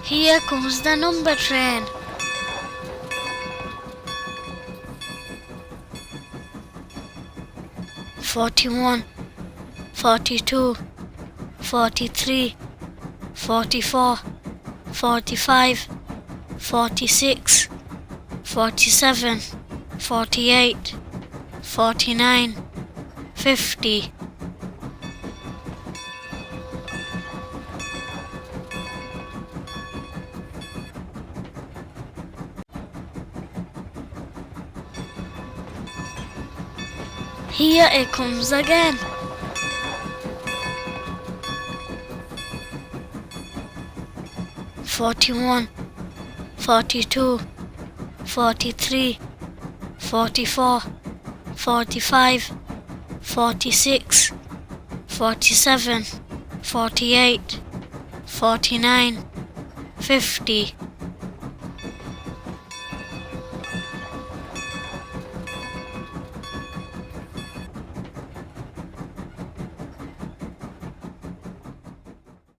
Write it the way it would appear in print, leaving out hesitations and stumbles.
Here comes the number train. 41, 42, 43, 44, 45, 46, 47, 48, 49, 50. Here it comes again. 41, 42, 43, 44, 45, 46, 47, 48, 49, 50.